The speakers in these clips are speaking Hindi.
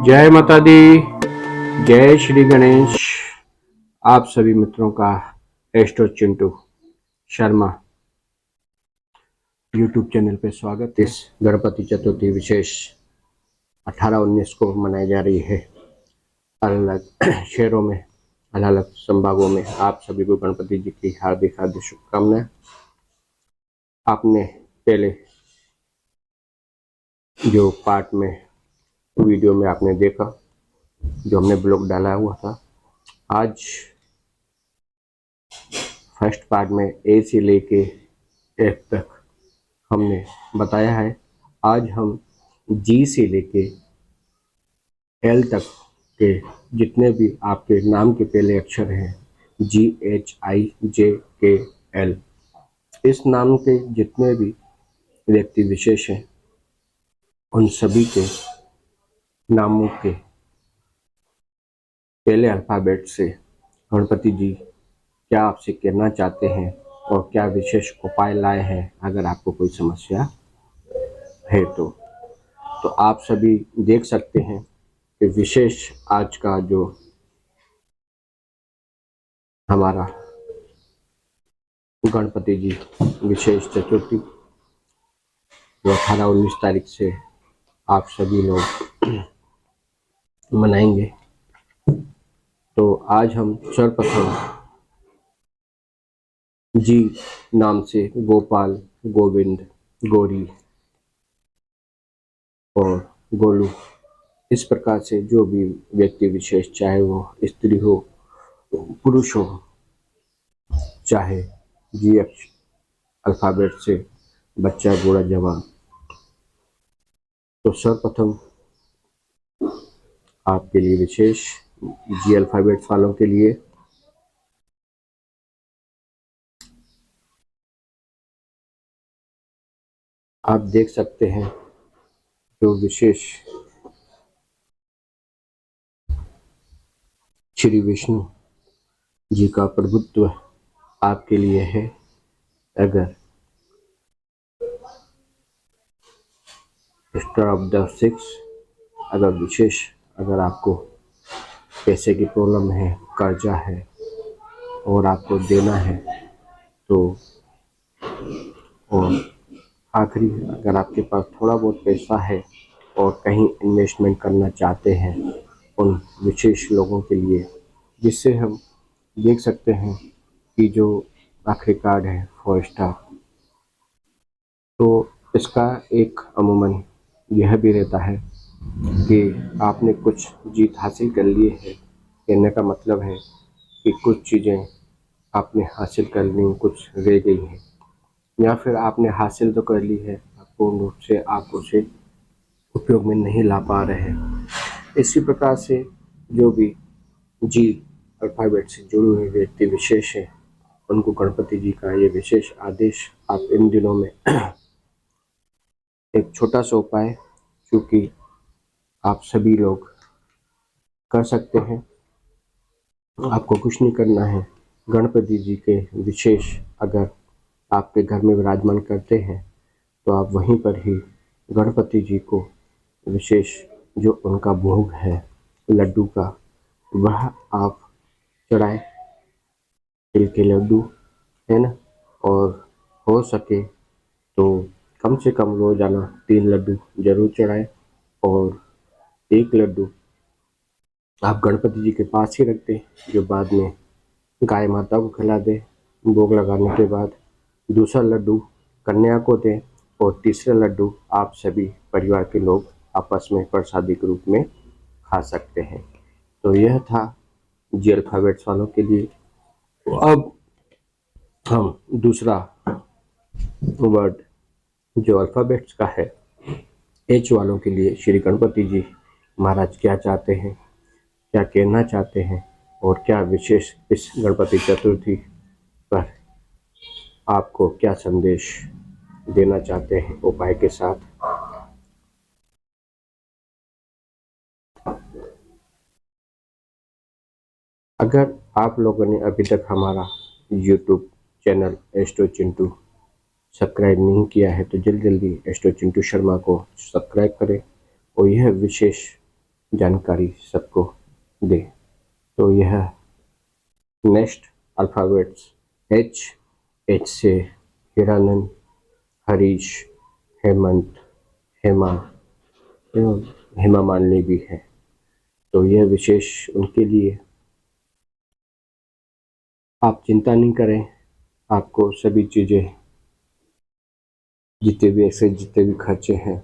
जय माता दी, जय श्री गणेश। आप सभी मित्रों का astro Chintu Sharma YouTube channel पे स्वागत। इस गणपति चतुर्थी विशेष 18-19 को मनाई जा रही है। अलग अलग शहरों में, अलग अलग संभागों में आप सभी को गणपति जी की हार्दिक हार्दिक शुभकामनाएं। आपने पहले जो पार्ट में वीडियो में आपने देखा, जो हमने ब्लॉग डाला हुआ था, आज फर्स्ट पार्ट में ए से लेके एफ तक हमने बताया है। आज हम जी से लेके एल तक के जितने भी आपके नाम के पहले अक्षर हैं, GHIJKL, इस नाम के जितने भी व्यक्ति विशेष हैं, उन सभी के नामों के पहले अल्फाबेट से गणपति जी क्या आपसे कहना चाहते हैं और क्या विशेष उपाय लाए हैं। अगर आपको कोई समस्या है तो आप सभी देख सकते हैं कि विशेष आज का जो हमारा गणपति जी विशेष चतुर्थी जो 18-19 तारीख से आप सभी लोग मनाएंगे, तो आज हम सर्वप्रथम जी नाम से गोपाल, गोविंद, गौरी और गोलू, इस प्रकार से जो भी व्यक्ति विशेष, चाहे वो स्त्री हो पुरुष हो, चाहे GH अल्फाबेट से बच्चा, बूढ़ा, जवान, तो सर्वप्रथम आपके लिए विशेष जी अल्फाबेट वालों के लिए आप देख सकते हैं जो विशेष श्री विष्णु जी का प्रभुत्व आपके लिए है। अगर स्टार ऑफ द 6, अगर विशेष अगर आपको पैसे की प्रॉब्लम है, कर्जा है और आपको देना है, तो और आखिरी अगर आपके पास थोड़ा बहुत पैसा है और कहीं इन्वेस्टमेंट करना चाहते हैं, उन विशेष लोगों के लिए, जिससे हम देख सकते हैं कि जो आखिरी कार्ड है 4 स्टार, तो इसका एक अमूमन यह भी रहता है कि आपने कुछ जीत हासिल कर ली है। कहने का मतलब है कि कुछ चीज़ें आपने हासिल कर ली, कुछ रह गई हैं, या फिर आपने हासिल तो कर ली है, पूर्ण रूप से आप उसे उपयोग में नहीं ला पा रहे हैं। इसी प्रकार से जो भी जी अल्फाबेट से जुड़े हुए व्यक्ति विशेष हैं, उनको गणपति जी का ये विशेष आदेश आप इन दिनों में एक छोटा सा उपाय, क्योंकि आप सभी लोग कर सकते हैं, आपको कुछ नहीं करना है। गणपति जी के विशेष अगर आपके घर में विराजमान करते हैं, तो आप वहीं पर ही गणपति जी को विशेष जो उनका भोग है लड्डू का, वह आप चढ़ाएं, तिल के लड्डू, है ना। और हो सके तो कम से कम रोजाना 3 लड्डू जरूर चढ़ाएं, और 1 लड्डू आप गणपति जी के पास ही रख दें, जो बाद में गाय माता को खिला दें भोग लगाने के बाद। दूसरा लड्डू कन्या को दें, और तीसरा लड्डू आप सभी परिवार के लोग आपस में प्रसादी के रूप में खा सकते हैं। तो यह था जी अल्फाबेट्स वालों के लिए। तो अब हम दूसरा वर्ड जो अल्फाबेट्स का है, एच वालों के लिए श्री गणपति जी महाराज क्या चाहते हैं, क्या कहना चाहते हैं, और क्या विशेष इस गणपति चतुर्थी पर आपको क्या संदेश देना चाहते हैं उपाय के साथ। अगर आप लोगों ने अभी तक हमारा YouTube channel astro Chintu subscribe नहीं किया है तो जल्दी जल्दी एस्ट्रो चिंटू शर्मा को सब्सक्राइब करें और यह विशेष जानकारी सबको दे। तो यह नेक्स्ट अल्फ़ाबेट्स एच से हिरानंद, हरीश, हेमंत, हेमा एवं हेमा मालिनी भी है। तो यह विशेष उनके लिए। आप चिंता नहीं करें, आपको सभी चीज़ें, जितने भी ऐसे जितने भी खर्चे हैं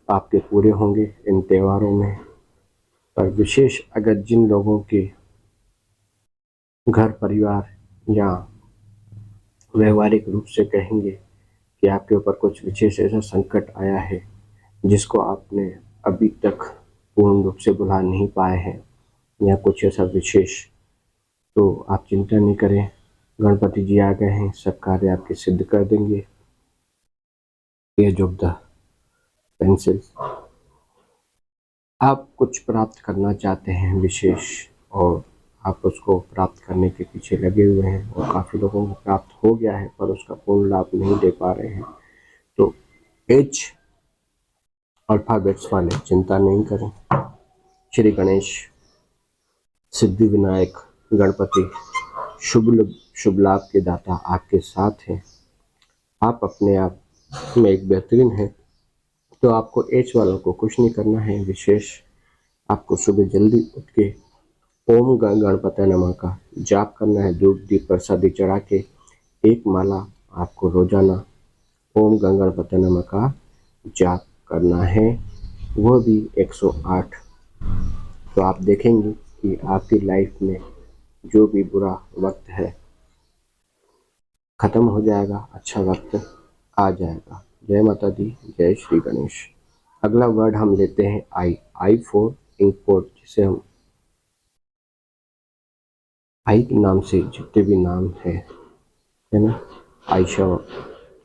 आपके पूरे होंगे इन त्योहारों में। पर विशेष अगर जिन लोगों के घर परिवार या व्यवहारिक रूप से कहेंगे कि आपके ऊपर कुछ विशेष ऐसा संकट आया है जिसको आपने अभी तक पूर्ण रूप से भुला नहीं पाए हैं या कुछ ऐसा विशेष, तो आप चिंता नहीं करें, गणपति जी आ गए हैं, सब कार्य आपके सिद्ध कर देंगे। Page of the pencils. आप कुछ प्राप्त करना चाहते हैं विशेष और आप उसको प्राप्त करने के पीछे लगे हुए हैं और काफ़ी लोगों को प्राप्त हो गया है पर उसका पूर्ण लाभ नहीं दे पा रहे हैं। तो एच अल्फ़ाबेट्स वाले चिंता नहीं करें। श्री गणेश, सिद्धि विनायक, गणपति शुभ लाभ के दाता आपके साथ हैं। आप अपने आप में एक बेहतरीन है, तो आपको एच वालों को कुछ नहीं करना है विशेष। आपको सुबह जल्दी उठ के ओम गणपतये नमः का जाप करना है। धूप दीप प्रसादी चढ़ा के एक माला आपको रोजाना ओम गणपतये नमः का जाप करना है, वह भी 108। तो आप देखेंगे कि आपकी लाइफ में जो भी बुरा वक्त है खत्म हो जाएगा, अच्छा वक्त आ जाएगा। जय माता दी, जय श्री गणेश। अगला वर्ड हम लेते हैं आई फॉर इंकपोर्ट, जिसे हम आई के नाम से जितने भी नाम है ना, आयशा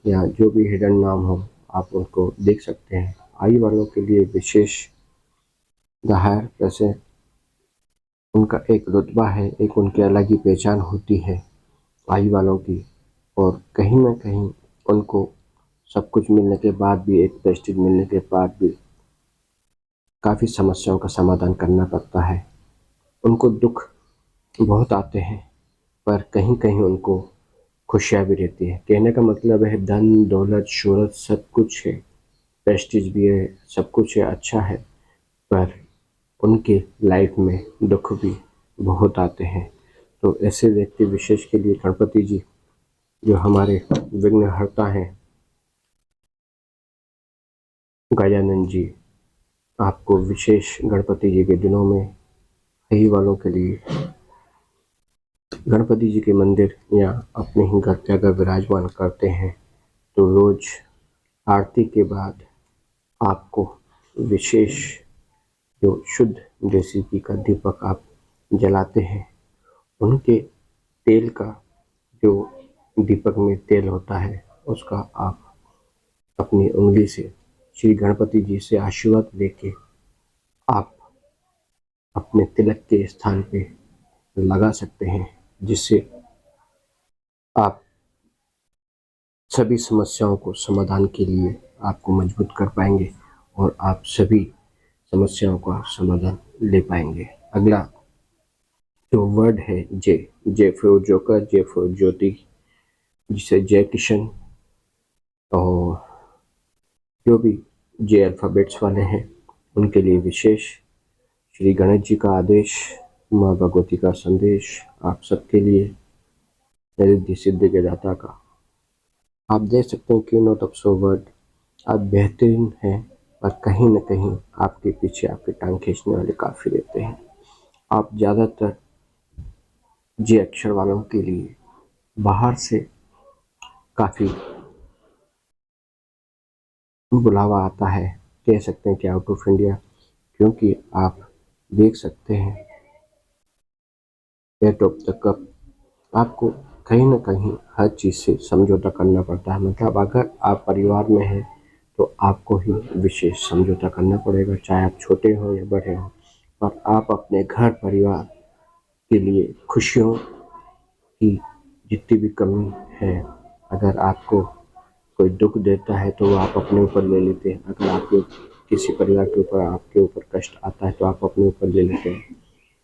या जो भी हिडन नाम हो आप उनको देख सकते हैं। आई वालों के लिए विशेष हायर जैसे उनका एक रुतबा है, एक उनकी अलग ही पहचान होती है आई वालों की, और कहीं ना कहीं उनको सब कुछ मिलने के बाद भी, एक प्रेस्टीज मिलने के बाद भी काफ़ी समस्याओं का समाधान करना पड़ता है। उनको दुख बहुत आते हैं पर कहीं कहीं उनको खुशियाँ भी रहती है। कहने का मतलब है धन दौलत शोहरत सब कुछ है, प्रेस्टीज भी है, सब कुछ है, अच्छा है, पर उनके लाइफ में दुख भी बहुत आते हैं। तो ऐसे व्यक्ति विशेष के लिए गणपति जी जो हमारे विघ्नहर्ता हैं, गजानन जी, आपको विशेष गणपति जी के दिनों में यही वालों के लिए गणपति जी के मंदिर या अपने ही घर पे अगर विराजमान करते हैं तो रोज आरती के बाद आपको विशेष जो शुद्ध देसी घी का दीपक आप जलाते हैं, उनके तेल का, जो दीपक में तेल होता है उसका आप अपनी उंगली से श्री गणपति जी से आशीर्वाद लेके आप अपने तिलक के स्थान पे लगा सकते हैं, जिससे आप सभी समस्याओं को समाधान के लिए आपको मजबूत कर पाएंगे और आप सभी समस्याओं का समाधान ले पाएंगे। अगला जो वर्ड है J for joker, J for Jyoti, जिसे जय किशन, और जो भी जे अल्फ़ाबेट्स वाले हैं उनके लिए विशेष श्री गणेश जी का आदेश, माँ भगवती का संदेश आप सबके लिए, रिद्धि सिद्धि के दाता का। आप देख सकते हैं क्यों नॉट ऑफ वर्ड, आप बेहतरीन हैं पर कहीं न कहीं आपके पीछे आपकी टांग खींचने वाले काफ़ी रहते हैं। आप ज़्यादातर जे अक्षर वालों के लिए बाहर से काफ़ी बुलावा आता है, कह सकते हैं कि आउट ऑफ इंडिया, क्योंकि आप देख सकते हैं एट ऑफ द कप, आपको कहीं ना कहीं हर चीज़ से समझौता करना पड़ता है। मतलब अगर आप परिवार में हैं तो आपको ही विशेष समझौता करना पड़ेगा, चाहे आप छोटे हों या बड़े हों, और आप अपने घर परिवार के लिए खुशियों की जितनी भी कमी है, अगर आपको कोई दुख देता है तो वो आप अपने ऊपर ले लेते हैं। अगर आपके किसी परिवार के ऊपर आपके ऊपर कष्ट आता है तो आप अपने ऊपर ले लेते हैं,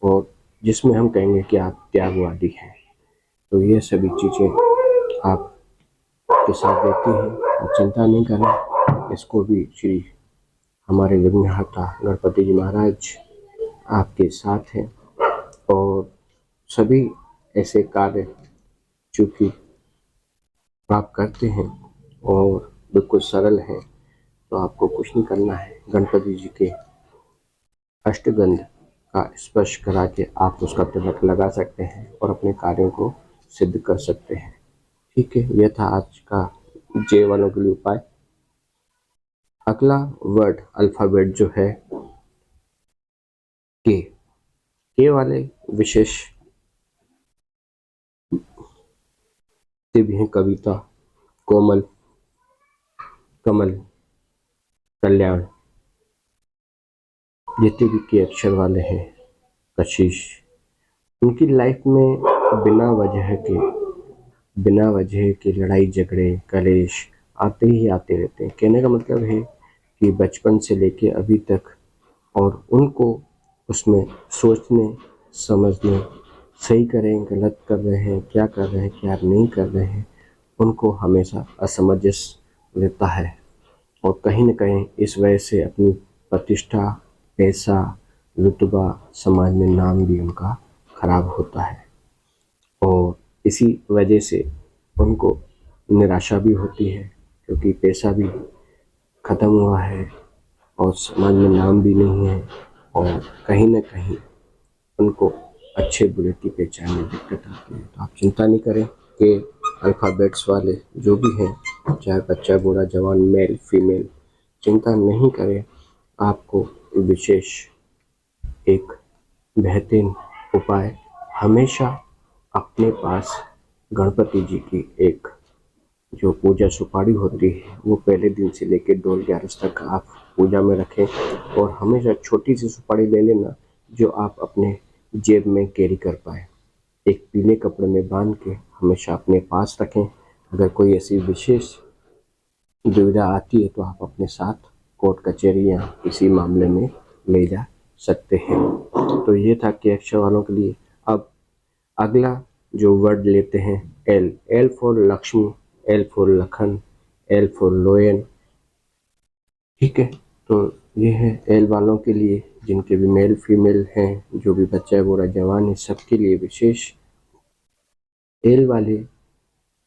और जिसमें हम कहेंगे कि आप त्यागवादी हैं। तो ये सभी चीज़ें आपके साथ रहती हैं, आप चिंता नहीं करें। इसको भी श्री हमारे विघ्नहर्ता गणपति जी महाराज आपके साथ हैं, और सभी ऐसे कार्य चूँकि आप करते हैं और बिल्कुल सरल हैं, तो आपको कुछ नहीं करना है। गणपति जी के अष्टगंध का स्पर्श करा के आप उसका तिलक लगा सकते हैं और अपने कार्यों को सिद्ध कर सकते हैं। ठीक है, यह था आज का जे वालों के लिए उपाय। अगला वर्ड अल्फाबेट जो है के वाले विशेष भी हैं कविता, कोमल, कमल, कल्याण। जितने भी के अक्षर वाले हैं, कशिश, उनकी लाइफ में बिना वजह के लड़ाई झगड़े कलेश आते ही आते रहते हैं। कहने का मतलब है कि बचपन से लेके अभी तक, और उनको उसमें सोचने समझने, सही कर रहे हैं गलत कर रहे हैं, क्या कर रहे हैं क्या नहीं कर रहे हैं, उनको हमेशा असमंजस रहता है। और कहीं न कहीं इस वजह से अपनी प्रतिष्ठा, पैसा, रुतबा, समाज में नाम भी उनका खराब होता है, और इसी वजह से उनको निराशा भी होती है, क्योंकि पैसा भी ख़त्म हुआ है और समाज में नाम भी नहीं है, और कहीं न कहीं उनको अच्छे बुरे की पहचान में दिक्कत आती है। तो आप चिंता नहीं करें कि अल्फ़ाबेट्स वाले जो भी हैं, चाहे बच्चा बूढ़ा जवान मेल फीमेल, चिंता नहीं करें। आपको विशेष एक बेहतरीन उपाय हमेशा अपने पास गणपति जी की एक जो पूजा सुपारी होती है वो पहले दिन से लेकर डोल 11 तक आप पूजा में रखें, और हमेशा छोटी सी सुपारी ले लेना जो आप अपने जेब में कैरी कर पाए। एक पीले कपड़े में बांध के हमेशा अपने पास रखें। अगर कोई ऐसी विशेष दुविधा आती है तो आप अपने साथ कोर्ट कचहरी या किसी मामले में ले जा सकते हैं। तो ये था के अक्षर वालों के लिए। अब अगला जो वर्ड लेते हैं L for Lakshmi, L for Lakhan, L for लोयन। ठीक है, तो ये है एल वालों के लिए, जिनके भी मेल फीमेल हैं, जो भी बच्चा बूढ़ा जवान है, सबके लिए विशेष। एल वाले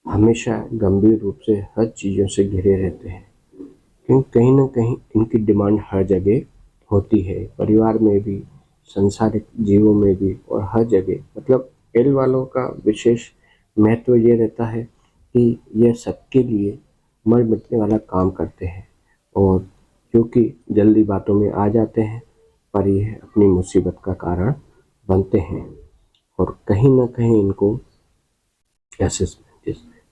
हमेशा गंभीर रूप से हर चीज़ों से घिरे रहते हैं, क्योंकि कहीं ना कहीं इनकी डिमांड हर जगह होती है, परिवार में भी, संसारिक जीवों में भी, और हर जगह। मतलब एल वालों का विशेष महत्व ये रहता है कि यह सबके लिए मर मिटने वाला काम करते हैं, और क्योंकि जल्दी बातों में आ जाते हैं पर यह अपनी मुसीबत का कारण बनते हैं, और कहीं ना कहीं इनको ऐसे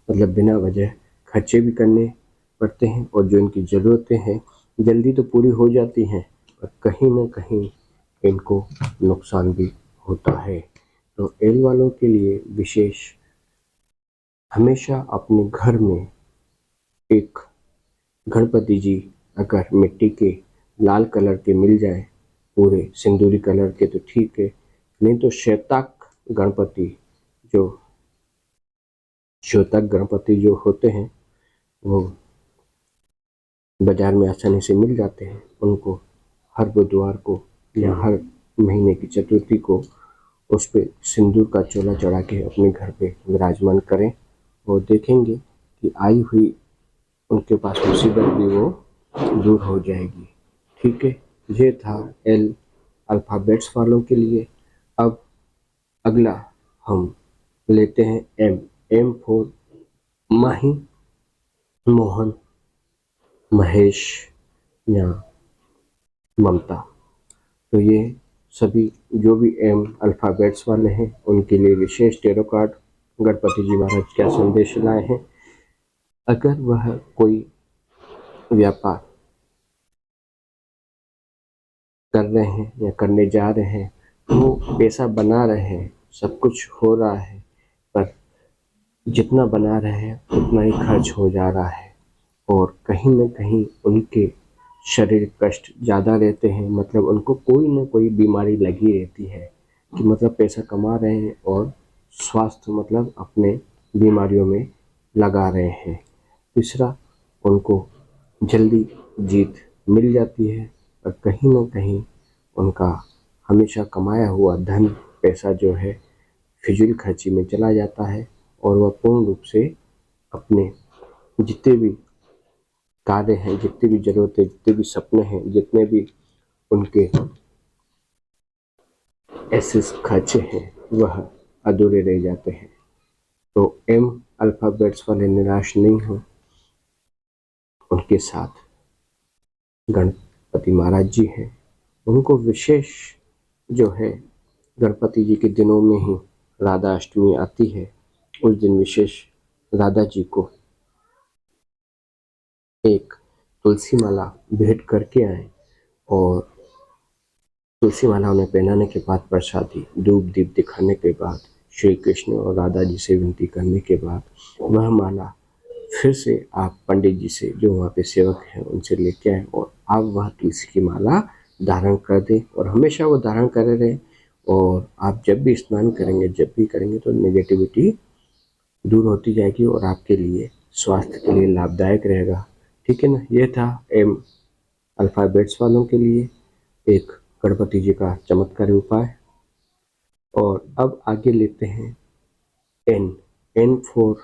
मतलब बिना वजह खर्चे भी करने पड़ते हैं, और जो इनकी ज़रूरतें हैं जल्दी तो पूरी हो जाती हैं पर कहीं ना कहीं इनको नुकसान भी होता है। तो एल वालों के लिए विशेष हमेशा अपने घर में एक गणपति जी अगर मिट्टी के लाल कलर के मिल जाए, पूरे सिंदूरी कलर के तो ठीक है, नहीं तो श्वेतक गणपति जो होते हैं वो बाजार में आसानी से मिल जाते हैं। उनको हर बुधवार को या हर महीने की चतुर्थी को उस पर सिंदूर का चोला चढ़ा के अपने घर पे विराजमान करें, और देखेंगे कि आई हुई उनके पास मुसीबत भी वो दूर हो जाएगी। ठीक है, ये था एल अल्फ़ाबेट्स वालों के लिए। अब अगला हम लेते हैं एम फॉर माही, मोहन, महेश या ममता। तो ये सभी जो भी एम अल्फ़ाबेट्स वाले हैं उनके लिए विशेष टेरो कार्ड गणपति जी महाराज क्या संदेश लाए हैं। अगर वह कोई व्यापार कर रहे हैं या करने जा रहे हैं, वो पैसा बना रहे हैं, सब कुछ हो रहा है, पर जितना बना रहे हैं उतना ही खर्च हो जा रहा है, और कहीं न कहीं उनके शारीरिक कष्ट ज़्यादा रहते हैं, मतलब उनको कोई न कोई बीमारी लगी रहती है कि मतलब पैसा कमा रहे हैं और स्वास्थ्य मतलब अपने बीमारियों में लगा रहे हैं। तीसरा, उनको जल्दी जीत मिल जाती है और कहीं न कहीं उनका हमेशा कमाया हुआ धन पैसा जो है फिजूल खर्ची में चला जाता है और वह पूर्ण रूप से अपने जितने भी कार्य हैं, जितनी भी ज़रूरतें, जितने भी सपने हैं, जितने भी उनके ऐसे खर्चे हैं वह अधूरे रह जाते हैं। तो एम अल्फ़ाबेट्स वाले निराश नहीं हो, उनके साथ गणपति महाराज जी हैं। उनको विशेष जो है गणपति जी के दिनों में ही राधा अष्टमी आती है, उस दिन विशेष राधा जी को एक तुलसी माला भेंट करके आए और तुलसी माला उन्हें पहनाने के बाद प्रसादी धूप दीप दिखाने के बाद श्री कृष्ण और राधा जी से विनती करने के बाद वह माला फिर से आप पंडित जी से जो वहाँ पे सेवक हैं उनसे लेके आए और आप वह तुलसी की माला धारण कर दें और हमेशा वो धारण करे रहें। और आप जब भी स्नान करेंगे, जब भी करेंगे तो नेगेटिविटी दूर होती जाएगी और आपके लिए स्वास्थ्य के लिए लाभदायक रहेगा। ठीक है ना। ये था एम अल्फ़ाबेट्स वालों के लिए एक गणपति जी का चमत्कारी उपाय। और अब आगे लेते हैं N. N for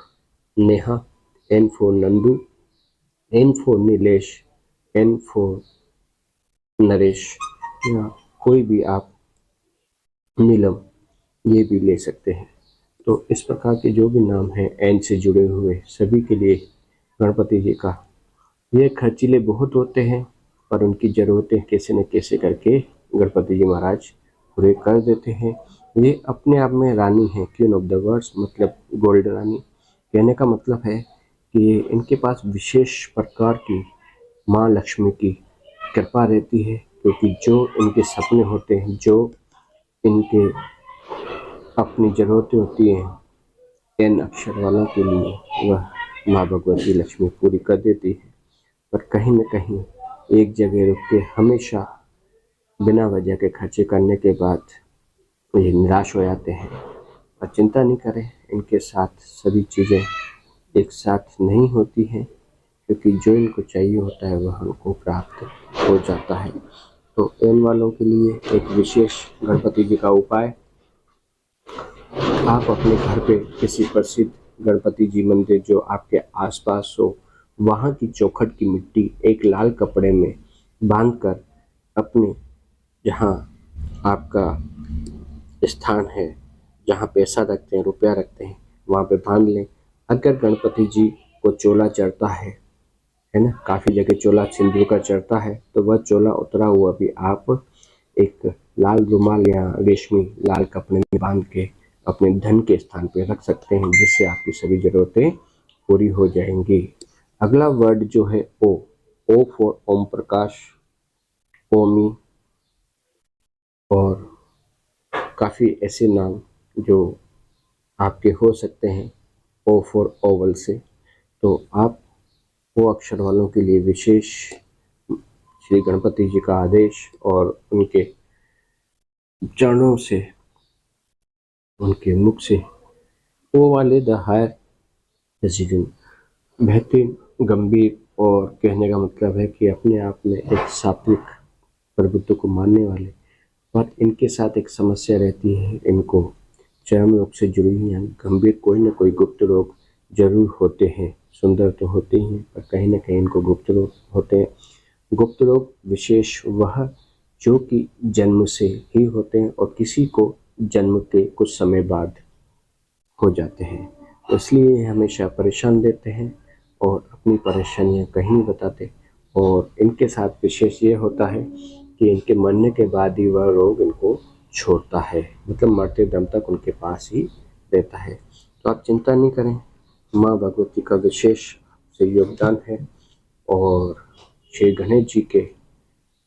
Neha, N for Nandu, N for Nilesh, N for Naresh, या कोई भी आप नीलम ये भी ले सकते हैं। तो इस प्रकार के जो भी नाम हैं एन से जुड़े हुए सभी के लिए गणपति जी का ये खर्चीले बहुत होते हैं पर उनकी ज़रूरतें कैसे न कैसे करके गणपति जी महाराज पूरे कर देते हैं। ये अपने आप में रानी है, क्वीन ऑफ द वर्ड्स, मतलब गोल्ड रानी। कहने का मतलब है कि इनके पास विशेष प्रकार की माँ लक्ष्मी की कृपा रहती है, क्योंकि जो इनके सपने होते हैं, जो इनके अपनी ज़रूरतें होती हैं एन अक्षर वालों के लिए, वह माँ भगवती लक्ष्मी पूरी कर देती है। पर कहीं न कहीं एक जगह रुक के हमेशा बिना वजह के खर्चे करने के बाद ये निराश हो जाते हैं। पर चिंता नहीं करें, इनके साथ सभी चीज़ें एक साथ नहीं होती हैं, क्योंकि जो इनको चाहिए होता है वह उनको प्राप्त हो जाता है। तो एन वालों के लिए एक विशेष गणपति जी का उपाय, आप अपने घर पे किसी प्रसिद्ध गणपति जी मंदिर जो आपके आसपास हो, वहाँ की चौखट की मिट्टी एक लाल कपड़े में बांधकर अपने जहाँ आपका स्थान है, जहाँ पैसा रखते हैं, रुपया रखते हैं, वहाँ पे बांध लें। अगर गणपति जी को चोला चढ़ता है ना, काफ़ी जगह चोला सिंदूर का चढ़ता है, तो वह चोला उतरा हुआ भी आप एक लाल रुमाल या रेशमी लाल कपड़े में बांध के अपने धन के स्थान पे रख सकते हैं, जिससे आपकी सभी ज़रूरतें पूरी हो जाएंगी। अगला वर्ड जो है ओ, ओ फॉर ओम प्रकाश, ओमी, और काफ़ी ऐसे नाम जो आपके हो सकते हैं ओ फॉर ओवल से। तो आप वो अक्षर वालों के लिए विशेष श्री गणपति जी का आदेश और उनके चरणों से, उनके मुख से ओ वाले द हायर डिसीजन, बेहतरीन, गंभीर, और कहने का मतलब है कि अपने आप में एक सात्विक प्रभुत्व को मानने वाले। पर इनके साथ एक समस्या रहती है, इनको चर्म रोग से जुड़ी हुई गंभीर कोई ना कोई गुप्त रोग जरूर होते हैं। सुंदर तो होते ही हैं पर कहीं ना कहीं इनको गुप्त रोग होते हैं। गुप्त रोग विशेष वह जो कि जन्म से ही होते हैं और किसी को जन्म के कुछ समय बाद हो जाते हैं, तो इसलिए ये हमेशा परेशान देते हैं और अपनी परेशानियां कहीं नहीं बताते। और इनके साथ विशेष ये होता है कि इनके मरने के बाद ही वह रोग इनको छोड़ता है, मतलब मरते दम तक उनके पास ही रहता है। तो आप चिंता नहीं करें, माँ भगवती का विशेष से योगदान है और श्री गणेश जी के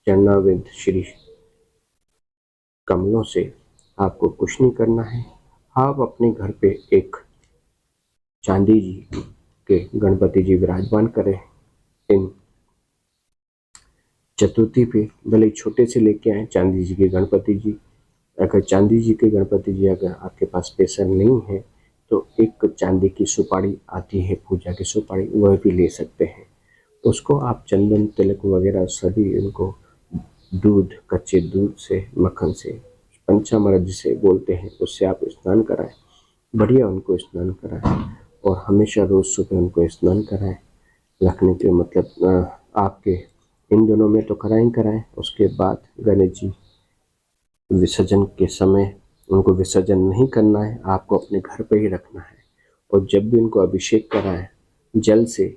चरणाविंद श्री कमलों से आपको कुछ नहीं करना है। आप अपने घर पे एक चांदी जी के गणपति जी विराजमान करें इन चतुर्थी पे भले छोटे से लेके आए चांदी जी के गणपति जी। अगर चांदी जी के गणपति जी अगर आपके पास पैसा नहीं है तो एक चांदी की सुपारी आती है, पूजा की सुपारी, वह भी ले सकते हैं। उसको आप चंदन तिलक वगैरह सभी इनको दूध, कच्चे दूध से, मक्खन से, पंचामृत जिसे बोलते हैं, उससे आप स्नान कराएं, बढ़िया उनको स्नान कराएं और हमेशा रोज सुबह उनको स्नान कराएं। रखने के मतलब आपके इन दोनों में तो कराएं कराएं। उसके बाद गणेश जी विसर्जन के समय उनको विसर्जन नहीं करना है, आपको अपने घर पे ही रखना है। और जब भी उनको अभिषेक कराएं जल से,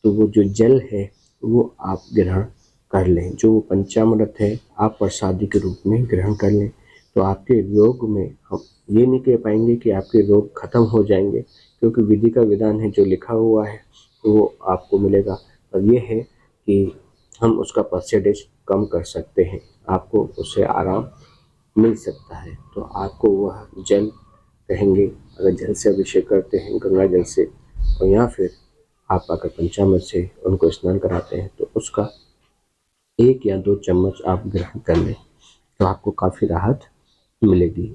तो वो जो जल है वो आप ग्रहण कर लें, जो वो पंचामृत है आप प्रसादी के रूप में ग्रहण कर लें। तो आपके रोग में हम ये नहीं कह पाएंगे कि आपके रोग खत्म हो जाएंगे, क्योंकि विधि का विधान है, जो लिखा हुआ है वो आपको मिलेगा। और ये है कि हम उसका परसेंटेज कम कर सकते हैं, आपको उससे आराम मिल सकता है। तो आपको वह जल कहेंगे, अगर जल से अभिषेक करते हैं गंगा जल से, और या फिर आप अगर पंचामृत से उनको स्नान कराते हैं तो उसका 1 या 2 चम्मच आप ग्रहण कर लें, तो आपको काफ़ी राहत मिलेगी।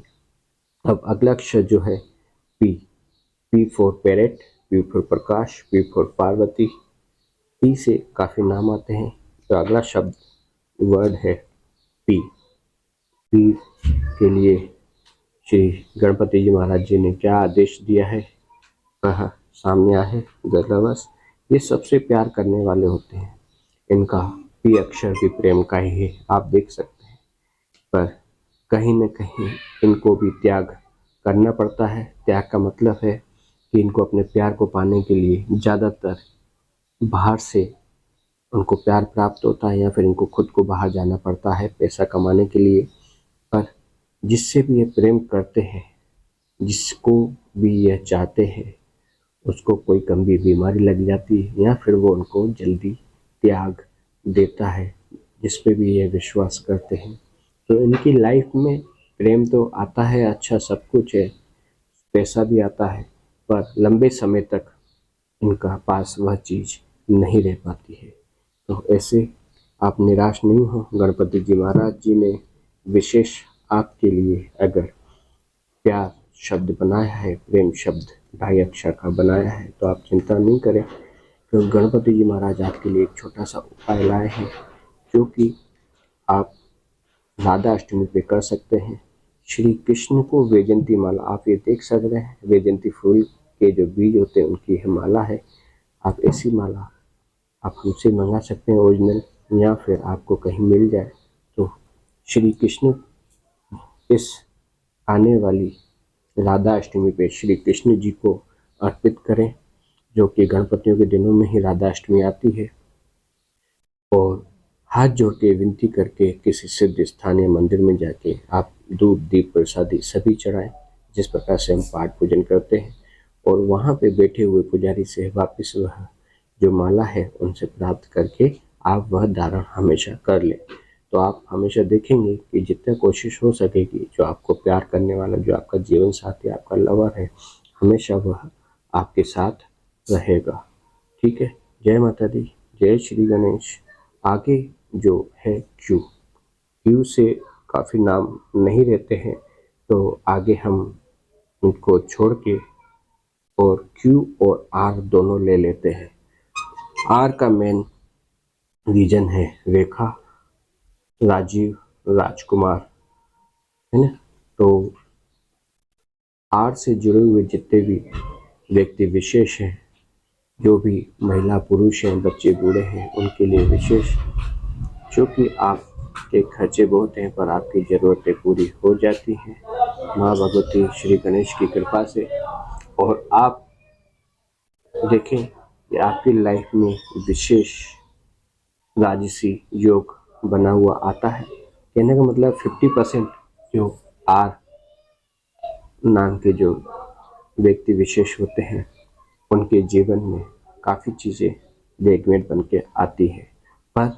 अब अगला अक्षर जो है P, P for parrot, P for Prakash, P for Parvati. P से काफ़ी नाम आते हैं। तो अगला शब्द वर्ड है पी। पी के लिए श्री गणपति जी महाराज जी ने क्या आदेश दिया है वह सामने आए जरा बस। ये सबसे प्यार करने वाले होते हैं, इनका पी अक्षर भी प्रेम का ही है, आप देख सकते हैं। पर कहीं न कहीं इनको भी त्याग करना पड़ता है। त्याग का मतलब है कि इनको अपने प्यार को पाने के लिए ज़्यादातर बाहर से उनको प्यार प्राप्त होता है, या फिर इनको खुद को बाहर जाना पड़ता है पैसा कमाने के लिए। पर जिससे भी ये प्रेम करते हैं, जिसको भी यह चाहते हैं, उसको कोई गंभीर बीमारी लग जाती है या फिर वो उनको जल्दी त्याग देता है, जिस पे भी ये विश्वास करते हैं। तो इनकी लाइफ में प्रेम तो आता है, अच्छा सब कुछ है, पैसा भी आता है, पर लंबे समय तक इनका पास वह चीज़ नहीं रह पाती है। तो ऐसे आप निराश नहीं हो, गणपति जी महाराज जी ने विशेष आपके लिए अगर प्यार शब्द बनाया है, प्रेम शब्द 2.5 अक्षर का बनाया है, तो आप चिंता नहीं करें, क्योंकि गणपति जी महाराज आपके लिए एक छोटा सा उपाय लाए हैं, जो कि आप राधा अष्टमी पे कर सकते हैं। श्री कृष्ण को वैजयंती माला, आप ये देख सकते हैं, वैजयंती फूल के जो बीज होते हैं उनकी यह माला है। आप ऐसी माला आप हमसे मंगा सकते हैं ओरिजिनल, या फिर आपको कहीं मिल जाए तो श्री कृष्ण इस आने वाली राधा अष्टमी पे श्री कृष्ण जी को अर्पित करें, जो कि गणपतियों के दिनों में ही राधा अष्टमी आती है। और हाथ जोड़ के विनती करके किसी सिद्ध स्थानीय मंदिर में जाके आप दूध, दीप, प्रसादी सभी चढ़ाएं, जिस प्रकार से हम पाठ पूजन करते हैं। और वहाँ पे बैठे हुए पुजारी से वापस वह जो माला है उनसे प्राप्त करके आप वह धारण हमेशा कर लें। तो आप हमेशा देखेंगे कि जितना कोशिश हो सकेगी, जो आपको प्यार करने वाला, जो आपका जीवन साथी, आपका लवर है, हमेशा वह आपके साथ रहेगा। ठीक है, जय माता दी, जय श्री गणेश। आगे जो है क्यू, क्यू से काफ़ी नाम नहीं रहते हैं, तो आगे हम उनको छोड़ के और क्यू और आर दोनों ले लेते हैं। आर का मेन रीजन है रेखा, राजीव, राजकुमार, है ना। तो आर से जुड़े हुए जितने भी व्यक्ति विशेष हैं, जो भी महिला पुरुष हैं, बच्चे बूढ़े हैं, उनके लिए विशेष, क्योंकि आपके खर्चे बहुत हैं पर आपकी ज़रूरतें पूरी हो जाती हैं माँ भगवती श्री गणेश की कृपा से। और आप देखें कि आपकी लाइफ में विशेष राजसी योग बना हुआ आता है। कहने का मतलब 50% जो आर नाम के जो व्यक्ति विशेष होते हैं, उनके जीवन में काफ़ी चीज़ें रेडीमेड बन के आती है, पर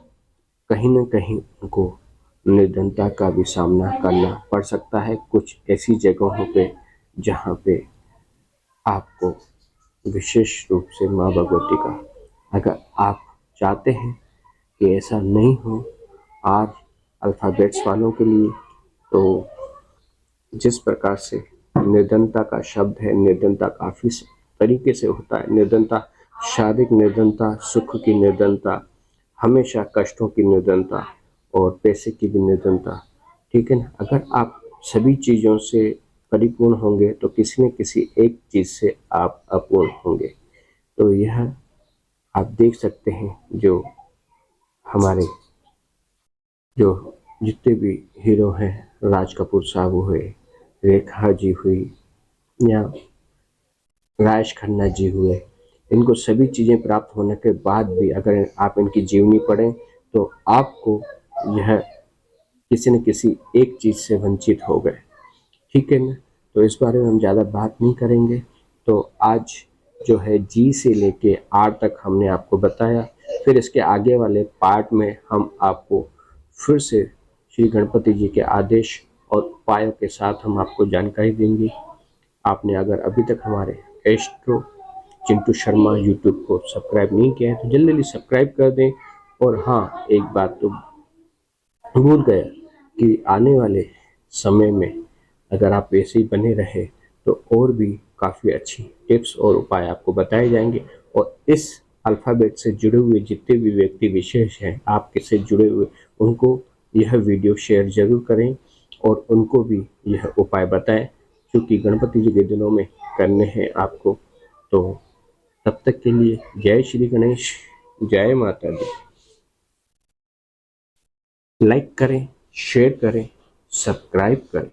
कहीं न कहीं उनको निर्धनता का भी सामना करना पड़ सकता है कुछ ऐसी जगहों पे जहाँ पे आपको विशेष रूप से माँ भगवती का, अगर आप चाहते हैं कि ऐसा नहीं हो आज अल्फ़ाबेट्स वालों के लिए। तो जिस प्रकार से निर्धनता का शब्द है, निर्धनता काफ़ी तरीके से होता है। निर्धनता, शारीरिक निर्धनता, सुख की निर्धनता, हमेशा कष्टों की निर्धनता और पैसे की भी निर्धनता, ठीक है ना। अगर आप सभी चीज़ों से परिपूर्ण होंगे तो किसी न किसी एक चीज़ से आप अपूर्ण होंगे। तो यह आप देख सकते हैं जो हमारे जो जितने भी हीरो हैं, राज कपूर साहब हुए, रेखा जी हुई या राजेश खन्ना जी हुए, इनको सभी चीज़ें प्राप्त होने के बाद भी अगर आप इनकी जीवनी पढ़ें तो आपको यह किसी न किसी एक चीज़ से वंचित हो गए, ठीक है ना। तो इस बारे में हम ज़्यादा बात नहीं करेंगे। तो आज जो है जी से लेके आर तक हमने आपको बताया। फिर इसके आगे वाले पार्ट में हम आपको फिर से श्री गणपति जी के आदेश और उपायों के साथ हम आपको जानकारी देंगे। आपने अगर अभी तक हमारे एस्ट्रो चिंटू शर्मा यूट्यूब को सब्सक्राइब नहीं किया है तो जल्दी जल्दी सब्सक्राइब कर दें। और हाँ, एक बात तो भूल गया कि आने वाले समय में अगर आप वैसे ही बने रहे तो और भी काफ़ी अच्छी टिप्स और उपाय आपको बताए जाएंगे। और इस अल्फ़ाबेट से जुड़े हुए जितने भी व्यक्ति विशेष हैं, आपके से जुड़े हुए, उनको यह वीडियो शेयर ज़रूर करें और उनको भी यह उपाय बताएं, क्योंकि गणपति जी के दिनों में करने हैं आपको। तो तब तक के लिए जय श्री गणेश, जय माता दी। लाइक करें, शेयर करें, सब्सक्राइब करें।